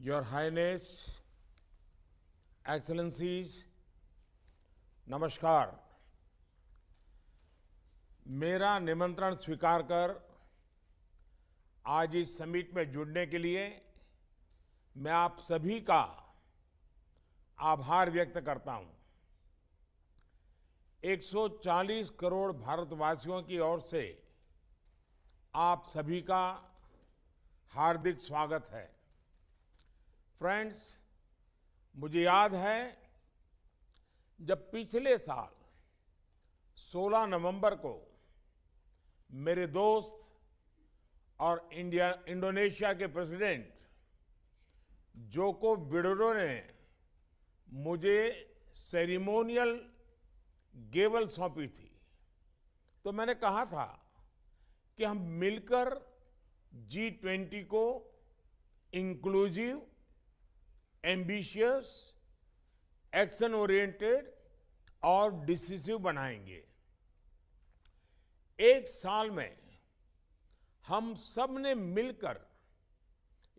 Your Highness, Excellencies, नमस्कार। मेरा निमंत्रण स्वीकार कर आज इस समिट में जुड़ने के लिए मैं आप सभी का आभार व्यक्त करता हूं। 140 करोड़ भारतवासियों की ओर से आप सभी का हार्दिक स्वागत है। फ्रेंड्स, मुझे याद है जब पिछले साल 16 नवंबर को मेरे दोस्त और इंडोनेशिया के प्रेसिडेंट जोको विडोडो ने मुझे सेरेमोनियल गेवल सौंपी थी, तो मैंने कहा था कि हम मिलकर G20 को इंक्लूसिव, एम्बिशियस, एक्शन ओरिएंटेड और डिसिसिव बनाएंगे। एक साल में हम सब ने मिलकर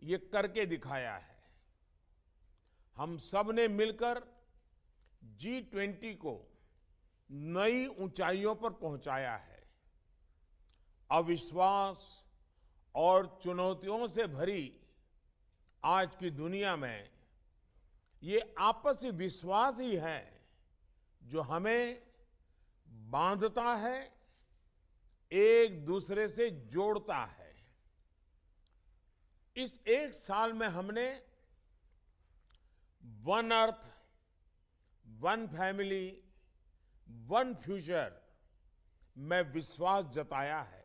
ये करके दिखाया है। हम सब ने मिलकर G20 को नई ऊंचाइयों पर पहुंचाया है। अविश्वास और चुनौतियों से भरी आज की दुनिया में ये आपसी विश्वास ही है जो हमें बांधता है, एक दूसरे से जोड़ता है। इस एक साल में हमने one earth, one family, one future में विश्वास जताया है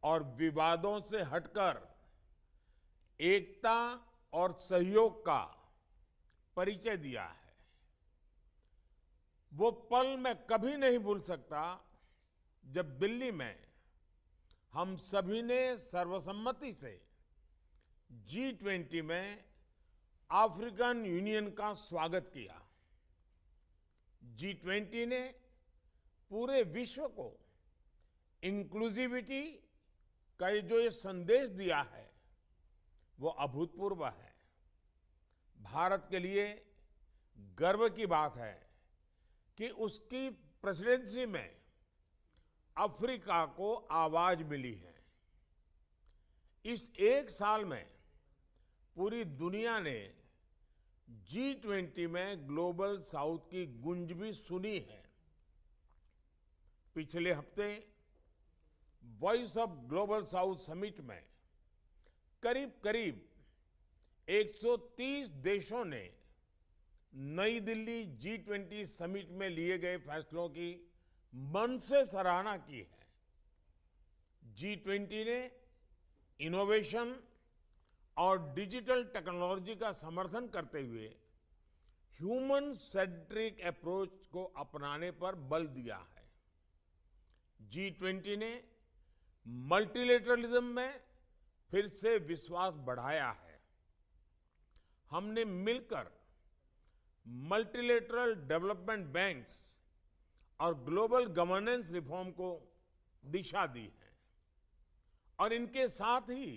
और विवादों से हटकर एकता और सहयोग का परिचय दिया है। वो पल मैं कभी नहीं भूल सकता जब दिल्ली में हम सभी ने सर्वसम्मति से G20 में अफ्रीकन यूनियन का स्वागत किया। G20 ने पूरे विश्व को इंक्लूसिविटी का जो ये संदेश दिया है वो अभूतपूर्व है। भारत के लिए गर्व की बात है कि उसकी प्रेसिडेंसी में अफ्रीका को आवाज मिली है। इस एक साल में पूरी दुनिया ने G20 में ग्लोबल साउथ की गूंज भी सुनी है। पिछले हफ्ते voice of global south summit में करीब 130 देशों ने नई दिल्ली G20 समिट में लिए गए फैसलों की मन से सराहना की है। G20 ने इनोवेशन और डिजिटल टेक्नोलॉजी का समर्थन करते हुए ह्यूमन सेंट्रिक अप्रोच को अपनाने पर बल दिया है। G20 ने मल्टीलेटरलिज्म में फिर से विश्वास बढ़ाया है। हमने मिलकर मल्टीलेटरल डेवलपमेंट बैंक्स और ग्लोबल गवर्नेंस रिफॉर्म को दिशा दी है और इनके साथ ही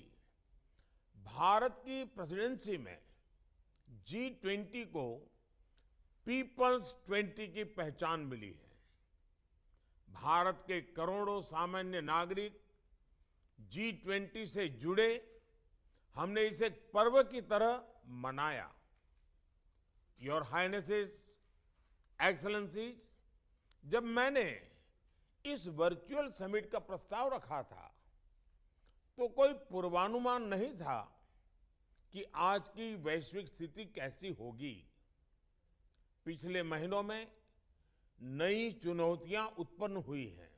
भारत की प्रेसिडेंसी में G20 को पीपल्स 20 की पहचान मिली है। भारत के करोड़ों सामान्य नागरिक G20 से जुड़े, हमने इसे एक पर्व की तरह मनाया। योर हाइनेसेस, एक्सेलेंसीज, जब मैंने इस वर्चुअल समिट का प्रस्ताव रखा था तो कोई पूर्वानुमान नहीं था कि आज की वैश्विक स्थिति कैसी होगी। पिछले महीनों में नई चुनौतियां उत्पन्न हुई हैं।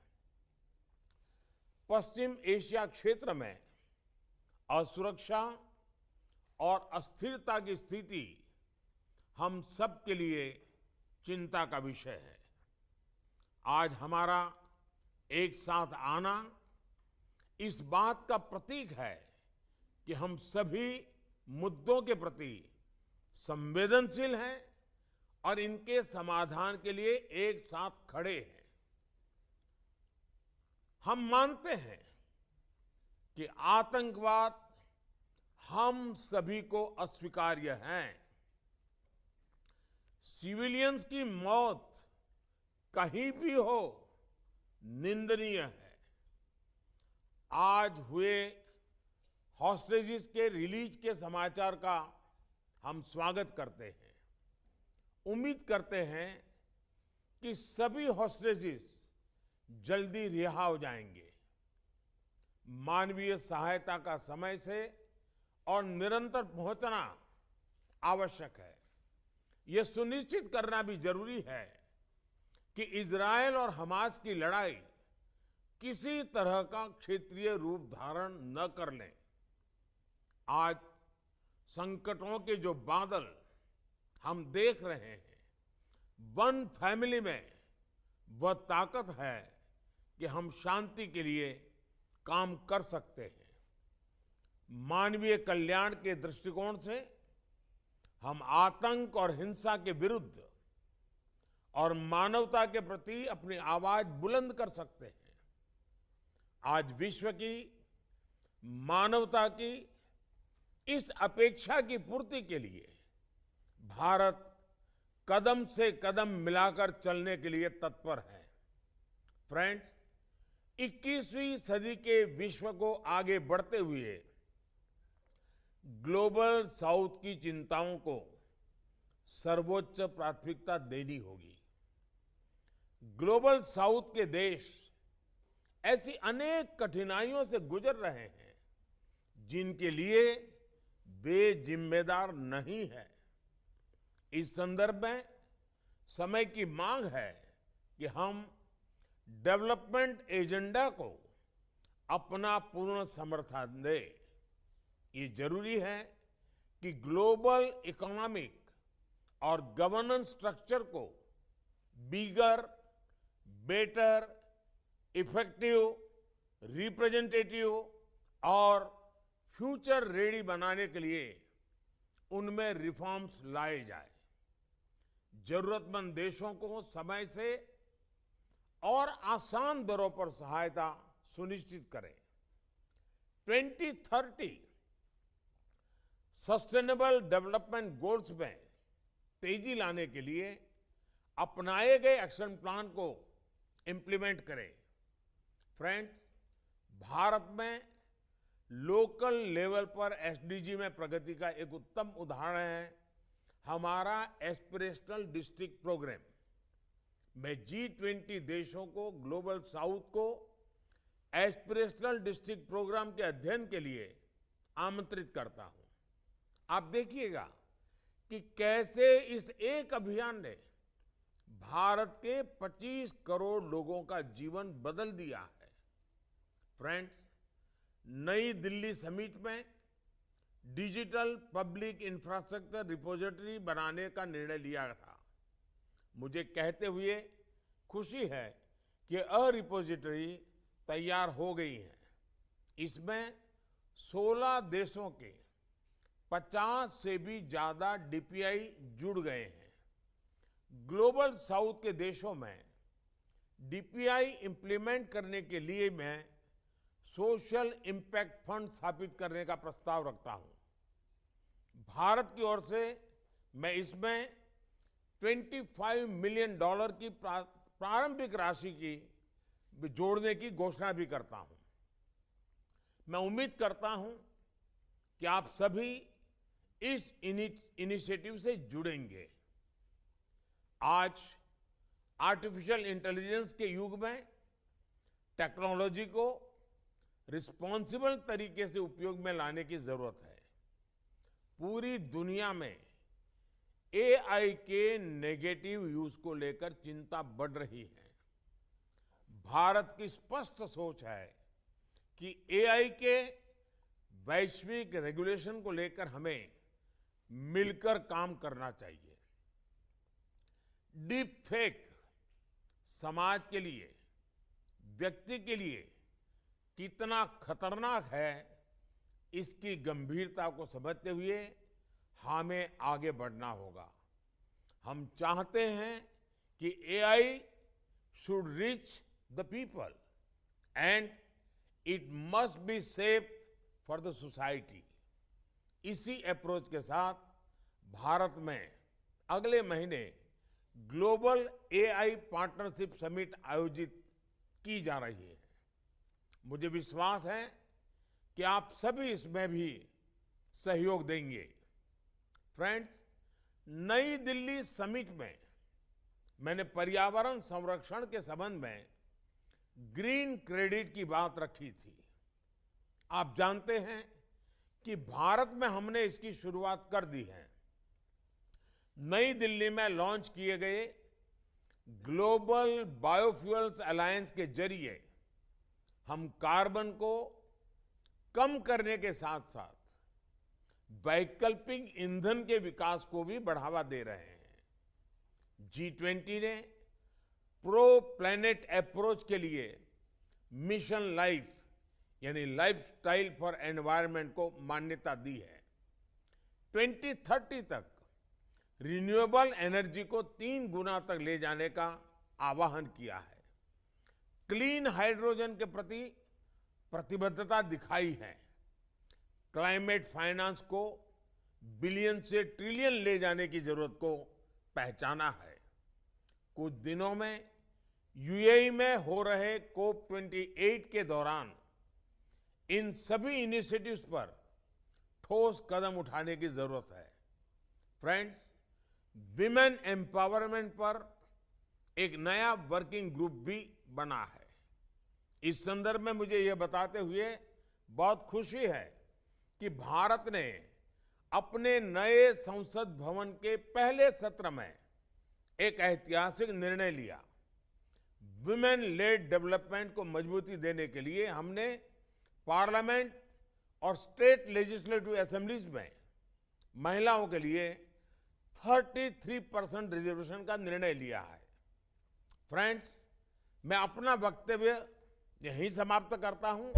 पश्चिम एशिया क्षेत्र में असुरक्षा और अस्थिरता की स्थिति हम सब के लिए चिंता का विषय है। आज हमारा एक साथ आना इस बात का प्रतीक है कि हम सभी मुद्दों के प्रति संवेदनशील हैं और इनके समाधान के लिए एक साथ खड़े हैं। हम मानते हैं कि आतंकवाद हम सभी को अस्वीकार्य हैं। सिविलियंस की मौत कहीं भी हो, निंदनीय है। आज हुए हॉस्टेजेस के रिलीज के समाचार का हम स्वागत करते हैं। उम्मीद करते हैं कि सभी हॉस्टेजेस जल्दी रिहा हो जाएंगे। मानवीय सहायता का समय से और निरंतर पहुंचना आवश्यक है। यह सुनिश्चित करना भी जरूरी है कि इजरायल और हमास की लड़ाई किसी तरह का क्षेत्रीय रूप धारण न कर ले। आज संकटों के जो बादल हम देख रहे हैं, वन फैमिली में वह ताकत है कि हम शांति के लिए काम कर सकते हैं। मानवीय कल्याण के दृष्टिकोण से हम आतंक और हिंसा के विरुद्ध और मानवता के प्रति अपनी आवाज बुलंद कर सकते हैं। आज विश्व की मानवता की इस अपेक्षा की पूर्ति के लिए भारत कदम से कदम मिलाकर चलने के लिए तत्पर है। फ्रेंड्स, 21वीं सदी के विश्व को आगे बढ़ते हुए ग्लोबल साउथ की चिंताओं को सर्वोच्च प्राथमिकता देनी होगी। ग्लोबल साउथ के देश ऐसी अनेक कठिनाइयों से गुजर रहे हैं जिनके लिए वे जिम्मेदार नहीं है। इस संदर्भ में समय की मांग है कि हम डेवलपमेंट एजेंडा को अपना पूर्ण समर्थन दें। ये जरूरी है कि ग्लोबल इकोनॉमिक और गवर्नेंस स्ट्रक्चर को बिगर, बेटर, इफेक्टिव, रिप्रेजेंटेटिव और फ्यूचर रेडी बनाने के लिए उनमें रिफॉर्म्स लाए जाए। जरूरतमंद देशों को समय से और आसान दरों पर सहायता सुनिश्चित करें। 2030 सस्टेनेबल डेवलपमेंट गोल्स में तेजी लाने के लिए अपनाए गए एक्शन प्लान को इंप्लीमेंट करें। फ्रेंड्स, भारत में लोकल लेवल पर एसडीजी में प्रगति का एक उत्तम उदाहरण है हमारा एस्पिरेशनल डिस्ट्रिक्ट प्रोग्राम। मैं G20 देशों को ग्लोबल साउथ को एस्पिरेशनल डिस्ट्रिक्ट प्रोग्राम के अध्ययन के लिए आमंत्रित करता हूं। आप देखिएगा कि कैसे इस एक अभियान ने भारत के 25 करोड़ लोगों का जीवन बदल दिया है। फ्रेंड्स, नई दिल्ली समिट में डिजिटल पब्लिक इंफ्रास्ट्रक्चर रिपोजिटरी बनाने का निर्णय लिया था। मुझे कहते हुए खुशी है कि रिपोजिटरी तैयार हो गई है। इसमें 16 देशों के 50 से भी ज्यादा डीपीआई जुड़ गए हैं। ग्लोबल साउथ के देशों में डीपीआई इंप्लीमेंट करने के लिए मैं सोशल इंपैक्ट फंड स्थापित करने का प्रस्ताव रखता हूं। भारत की ओर से मैं इसमें $25 मिलियन की प्रारंभिक राशि की जोड़ने की घोषणा भी करता हूं। मैं उम्मीद करता हूं कि आप सभी इस इनिशिएटिव से जुड़ेंगे। आज आर्टिफिशियल इंटेलिजेंस के युग में टेक्नोलॉजी को रिस्पॉन्सिबल तरीके से उपयोग में लाने की जरूरत है। पूरी दुनिया में एआई के नेगेटिव यूज को लेकर चिंता बढ़ रही है। भारत की स्पष्ट सोच है कि एआई के वैश्विक रेगुलेशन को लेकर हमें मिलकर काम करना चाहिए। डीप फेक समाज के लिए, व्यक्ति के लिए कितना खतरनाक है, इसकी गंभीरता को समझते हुए हमें आगे बढ़ना होगा। हम चाहते हैं कि AI should reach the people and it must be safe for the society. इसी अप्रोच के साथ भारत में अगले महीने ग्लोबल एआई पार्टनरशिप समिट आयोजित की जा रही है। मुझे विश्वास है कि आप सभी इसमें भी सहयोग देंगे। फ्रेंड्स, नई दिल्ली समिट में मैंने पर्यावरण संरक्षण के संबंध में ग्रीन क्रेडिट की बात रखी थी। आप जानते हैं कि भारत में हमने इसकी शुरुआत कर दी है। नई दिल्ली में लॉन्च किए गए ग्लोबल बायोफ्यूल्स अलायंस के जरिए हम कार्बन को कम करने के साथ साथ वैकल्पिक ईंधन के विकास को भी बढ़ावा दे रहे हैं। G20 ने प्रो प्लैनेट अप्रोच के लिए मिशन लाइफ यानी लाइफस्टाइल फॉर एनवायरनमेंट को मान्यता दी है। 2030 तक रिन्यूएबल एनर्जी को 3 गुना तक ले जाने का आह्वान किया है। क्लीन हाइड्रोजन के प्रति प्रतिबद्धता दिखाई है। क्लाइमेट फाइनेंस को बिलियन से ट्रिलियन ले जाने की जरूरत को पहचाना है। कुछ दिनों में यूएई में हो रहे COP28 के दौरान इन सभी इनिशिएटिव्स पर ठोस कदम उठाने की जरूरत है। फ्रेंड्स, विमेन एम्पावरमेंट पर एक नया वर्किंग ग्रुप भी बना है। इस संदर्भ में मुझे यह बताते हुए बहुत खुशी है कि भारत ने अपने नए संसद भवन के पहले सत्र में एक ऐतिहासिक निर्णय लिया। विमेन लेड डेवलपमेंट को मजबूती देने के लिए हमने पार्लियामेंट और स्टेट लेजिस्लेटिव असेंबलीज में महिलाओं के लिए 33% रिजर्वेशन का निर्णय लिया है। फ्रेंड्स, मैं अपना वक्तव्य यहीं समाप्त करता हूं।